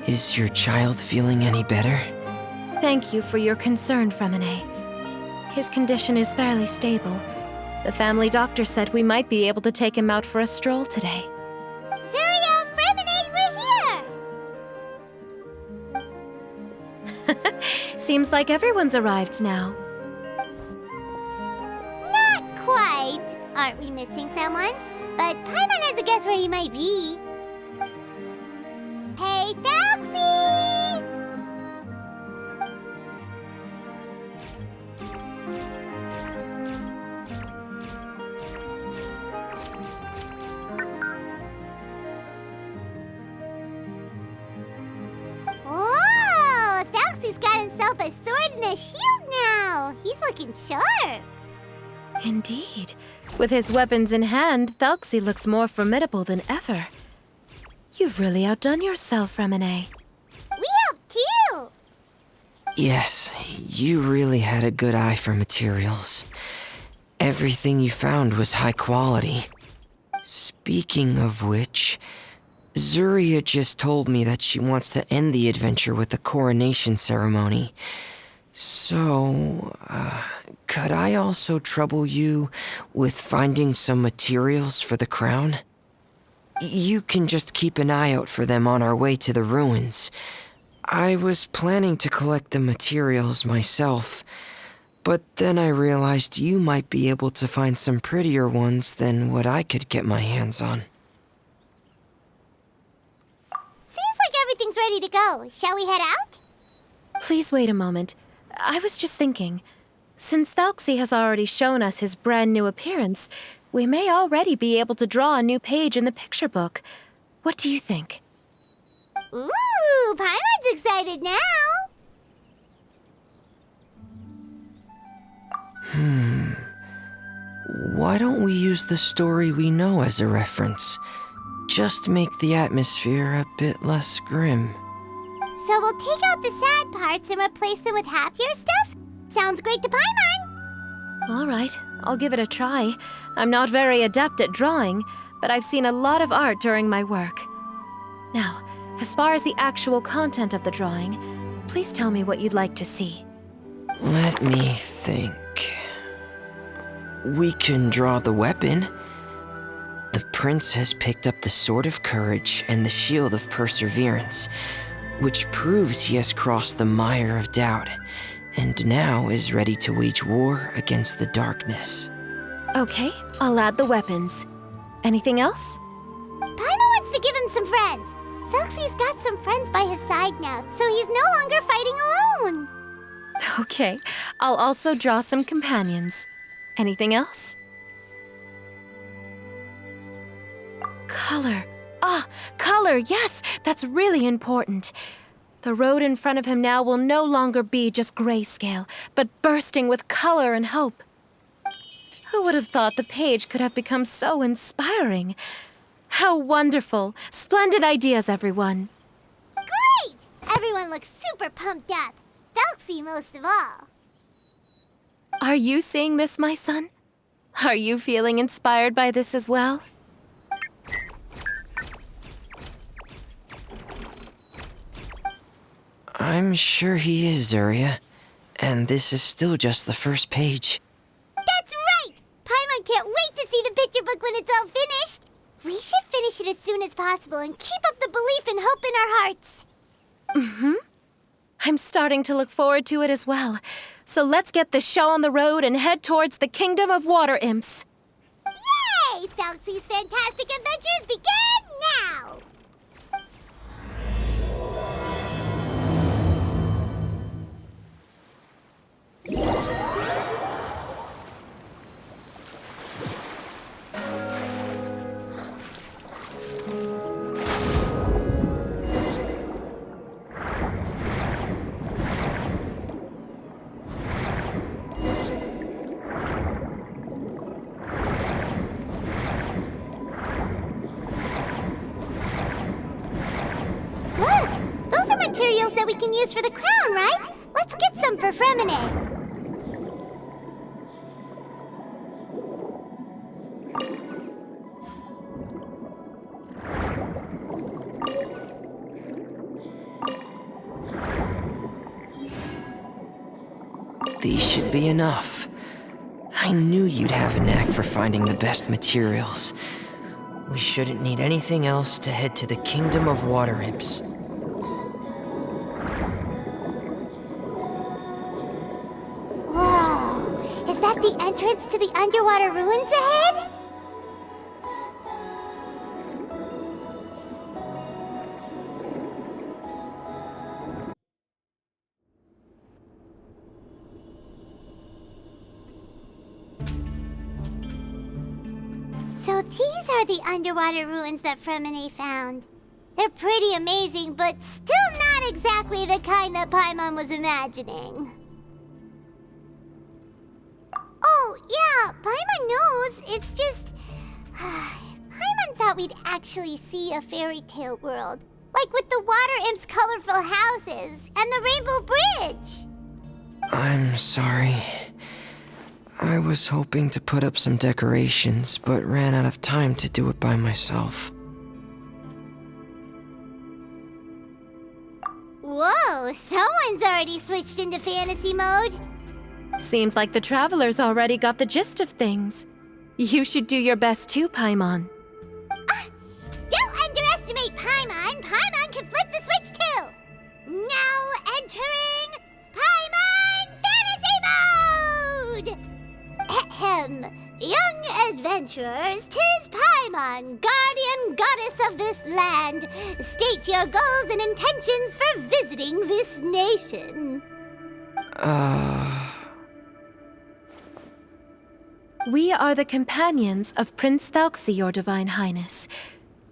Is your child feeling any better? Thank you for your concern, Fremine. His condition is fairly stable. The family doctor said we might be able to take him out for a stroll today. Zurия, Fremine, we're here! Seems like everyone's arrived now. Not quite. Aren't we missing someone? But Paimon has a guess where he might be. Hey, Telksi! Whoa! Telksi's got himself a sword and a shield now. He's looking sharp. Indeed. With his weapons in hand, Telksi looks more formidable than ever. You've really outdone yourself, Fremine. We helped too. Yes, you really had a good eye for materials. Everything you found was high quality. Speaking of which, Zurия just told me that she wants to end the adventure with the coronation ceremony. So, could I also trouble you with finding some materials for the crown? You can just keep an eye out for them on our way to the ruins. I was planning to collect the materials myself, but then I realized you might be able to find some prettier ones than what I could get my hands on. Seems like everything's ready to go. Shall we head out? Please wait a moment. I was just thinking. Since Telksi has already shown us his brand new appearance, we may already be able to draw a new page in the picture book. What do you think? Ooh, Paimon's excited now. Why don't we use the story we know as a reference? Just make the atmosphere a bit less grim. So we'll take out the sad parts and replace them with happier stuff? Sounds great to Paimon. All right, I'll give it a try. I'm not very adept at drawing, but I've seen a lot of art during my work. Now, as far as the actual content of the drawing, please tell me what you'd like to see. Let me think. We can draw the weapon. The prince has picked up the Sword of Courage and the Shield of Perseverance, which proves he has crossed the mire of doubt, and now is ready to wage war against the darkness. Okay, I'll add the weapons. Anything else? Paimon wants to give him some friends. Telksi's got some friends by his side now, so he's no longer fighting alone. Okay, I'll also draw some companions. Anything else? Color. Color, yes, that's really important. The road in front of him now will no longer be just grayscale, but bursting with color and hope. Who would have thought the page could have become so inspiring? How wonderful! Splendid ideas, everyone. Great! Everyone looks super pumped up. Telksi most of all. Are you seeing this, my son? Are you feeling inspired by this as well? I'm sure he is, Zurия. And this is still just the first page. That's right! Paimon can't wait to see the picture book when it's all finished. We should finish it as soon as possible and keep up the belief and hope in our hearts. Mm-hmm. I'm starting to look forward to it as well. So let's get the show on the road and head towards the Kingdom of Water Imps. Yay! Telksi's fantastic adventures begin now! Materials that we can use for the crown, right? Let's get some for Fremine. These should be enough. I knew you'd have a knack for finding the best materials. We shouldn't need anything else to head to the Kingdom of Water Imps. Whoa! Is that the entrance to the underwater ruins ahead? So these are the underwater ruins that Fremine found. They're pretty amazing, but still not exactly the kind that Paimon was imagining. Oh, yeah, Paimon knows. It's just... Paimon thought we'd actually see a fairy tale world. Like with the water imps' colorful houses and the rainbow bridge. I'm sorry. I was hoping to put up some decorations, but ran out of time to do it by myself. Whoa, someone's already switched into fantasy mode. Seems like the travelers already got the gist of things. You should do your best too, Paimon. Don't underestimate Paimon. Paimon can flip the switch too. Now entering Paimon Fantasy Mode! Ahem. Young adventurers, 'tis Paimon, guardian goddess of this land. State your goals and intentions for visiting this nation. We are the companions of Prince Telksi, your Divine Highness.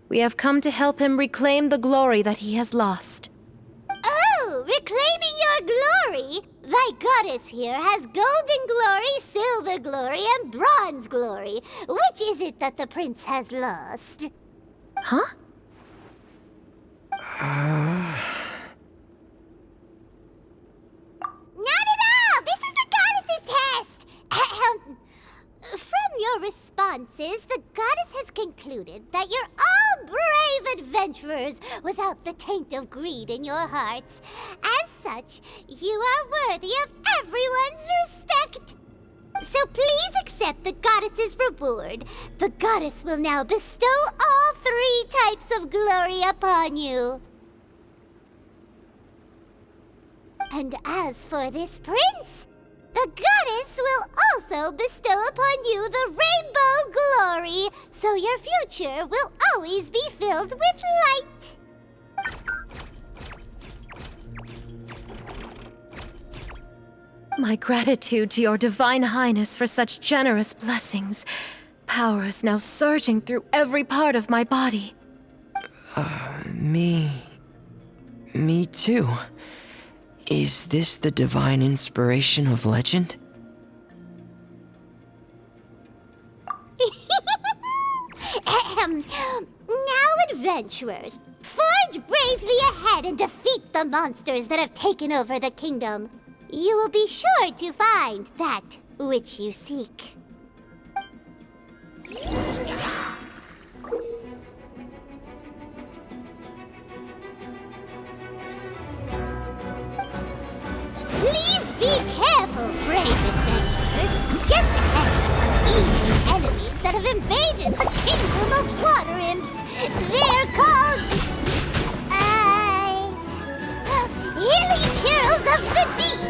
We have come to help him reclaim the glory that he has lost. Oh, reclaiming your glory? Thy goddess here has golden glory, silver glory, and bronze glory. Which is it that the prince has lost? Huh? Not at all! This is the goddess's test! Ahem. From your responses, the goddess has concluded that you're all brave adventurers without the taint of greed in your hearts. As such, you are worthy of everyone's respect. So please accept the goddess's reward. The goddess will now bestow all 3 types of glory upon you. And as for this prince, the goddess will also bestow upon you the rainbow glory, so your future will always be filled with light. My gratitude to your Divine Highness for such generous blessings. Power is now surging through every part of my body. Me too. Is this the divine inspiration of legend? Now, adventurers, forge bravely ahead and defeat the monsters that have taken over the kingdom. You will be sure to find that which you seek. Please be careful, brave adventurers. Just ahead are some evil enemies that have invaded the kingdom of water imps. They're called... Hilly Churls of the Deep.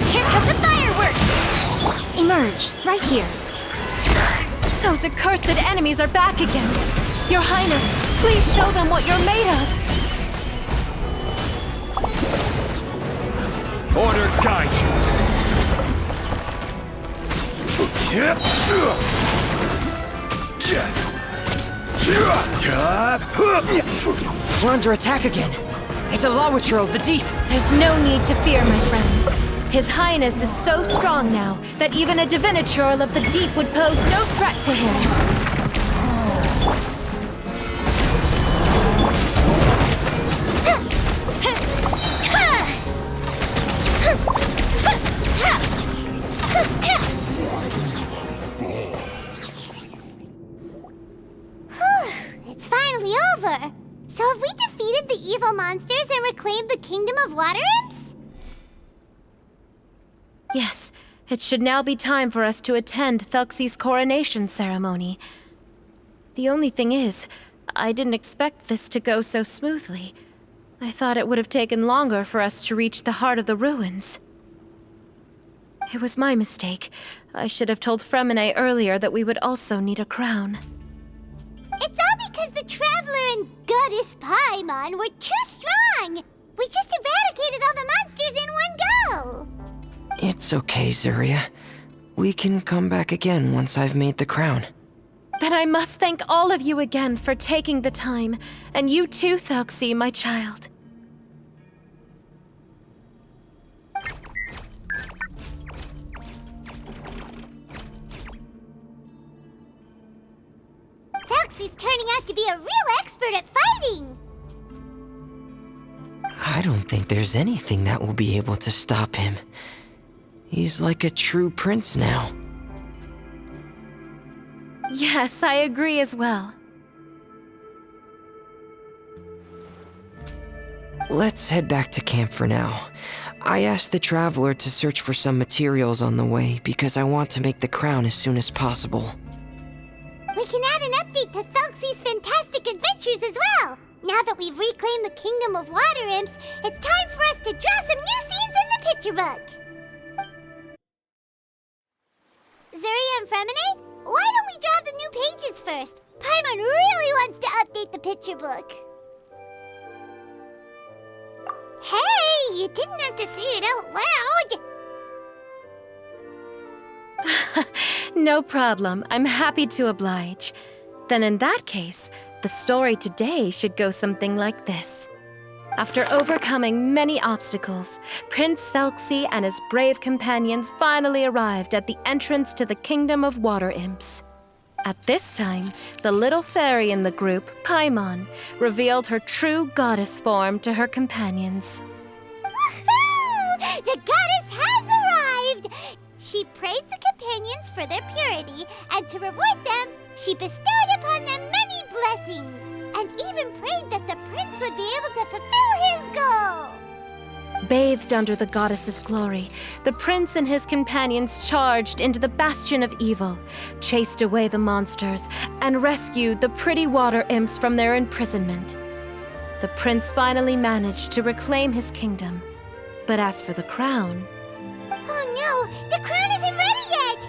Here come the fireworks! Emerge, right here. Those accursed enemies are back again. Your Highness, please show them what you're made of. Order guide We're under attack again. It's a Lawitcher of the Deep. There's no need to fear, my friends. His Highness is so strong now that even a Diviniture of the Deep would pose no threat to him. It's finally over. So monsters and reclaimed the kingdom of water imps? Yes, it should now be time for us to attend Telksi's coronation ceremony. The only thing is, I didn't expect this to go so smoothly. I thought it would have taken longer for us to reach the heart of the ruins. It was my mistake. I should have told Fremine earlier that we would also need a crown. It's all because the Traveler and Goddess Paimon were too strong! We just eradicated all the monsters in one go! It's okay, Zuria. We can come back again once I've made the crown. Then I must thank all of you again for taking the time, and you too, Telksi, my child. Telksi's turning out to be a real expert at fighting! I don't think there's anything that will be able to stop him. He's like a true prince now. Yes, I agree as well. Let's head back to camp for now. I asked the Traveler to search for some materials on the way because I want to make the crown as soon as possible. We can add an update to Telksi's fantastic adventures as well! Now that we've reclaimed the kingdom of water imps, it's time for us to draw some new scenes in the picture book! Zuri and Fremine, why don't we draw the new pages first? Paimon really wants to update the picture book. Hey, you didn't have to say it out loud! No problem. I'm happy to oblige. Then in that case, the story today should go something like this. After overcoming many obstacles, Prince Telksi and his brave companions finally arrived at the entrance to the kingdom of water imps. At this time, the little fairy in the group, Paimon, revealed her true goddess form to her companions. Woohoo! The goddess has arrived! She praised the companions for their purity, and to reward them, she bestowed upon them many blessings, and even prayed that the prince would be able to fulfill his goal. Bathed under the goddess's glory, the prince and his companions charged into the bastion of evil, chased away the monsters, and rescued the pretty water imps from their imprisonment. The prince finally managed to reclaim his kingdom. But as for the crown... Oh no! The crown isn't ready yet!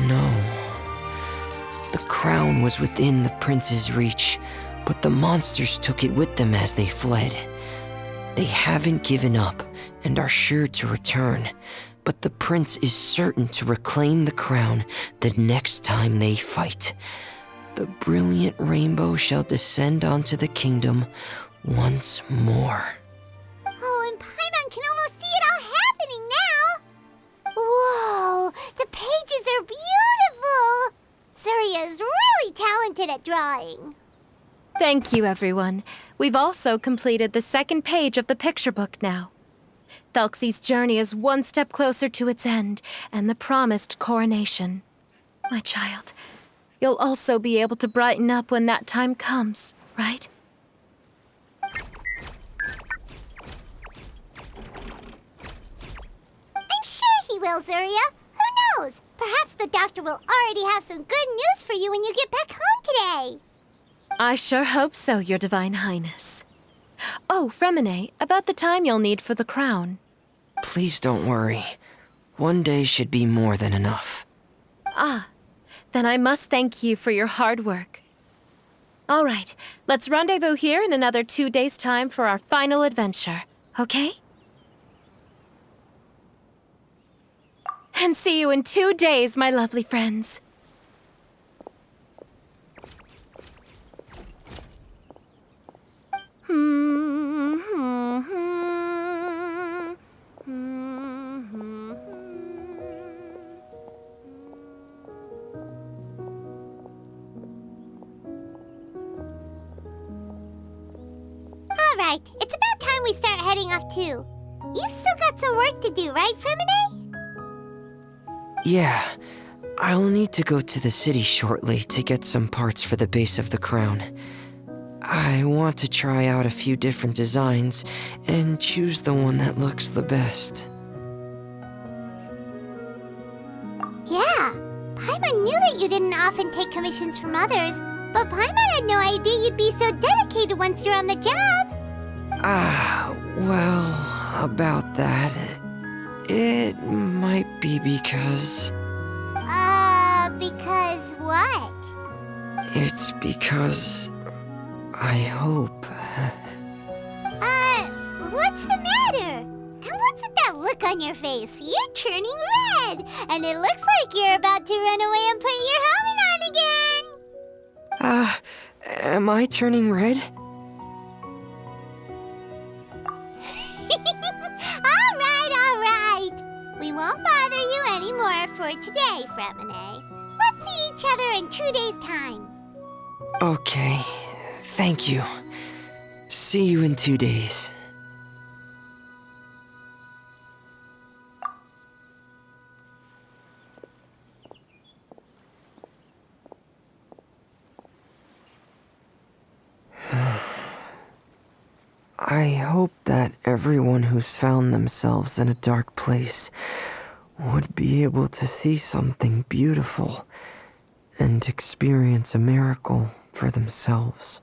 No. The crown was within the prince's reach, but the monsters took it with them as they fled. They haven't given up and are sure to return, but the prince is certain to reclaim the crown the next time they fight. The brilliant rainbow shall descend onto the kingdom once more. Oh, and Paimon can almost see it all happening now! Whoa! The pages are beautiful! Zuri is really talented at drawing. Thank you, everyone. We've also completed the second page of the picture book now. Telksi's journey is one step closer to its end and the promised coronation. My child, you'll also be able to brighten up when that time comes, right? I'm sure he will, Zuria. Who knows? Perhaps the doctor will already have some good news for you when you get back home today. I sure hope so, Your Divine Highness. Oh, Fremine, about the time you'll need for the crown. Please don't worry. One day should be more than enough. Ah, then I must thank you for your hard work. All right, let's rendezvous here in another 2 days' time for our final adventure, okay? And see you in 2 days, my lovely friends. Alright, it's about time we start heading off too. You've still got some work to do, right, Fremine? Yeah, I'll need to go to the city shortly to get some parts for the base of the crown. I want to try out a few different designs and choose the one that looks the best. Yeah, Paimon knew that you didn't often take commissions from others, but Paimon had no idea you'd be so dedicated once you're on the job. Well, about that, it might be because... Because what? It's because... I hope... What's the matter? And what's with that look on your face? You're turning red, and it looks like you're about to run away and put your helmet on again. Am I turning red? All right. We won't bother you anymore for today, Fremine. Let's see each other in 2 days' time. Okay, thank you. See you in 2 days. I hope that everyone who's found themselves in a dark place would be able to see something beautiful and experience a miracle for themselves.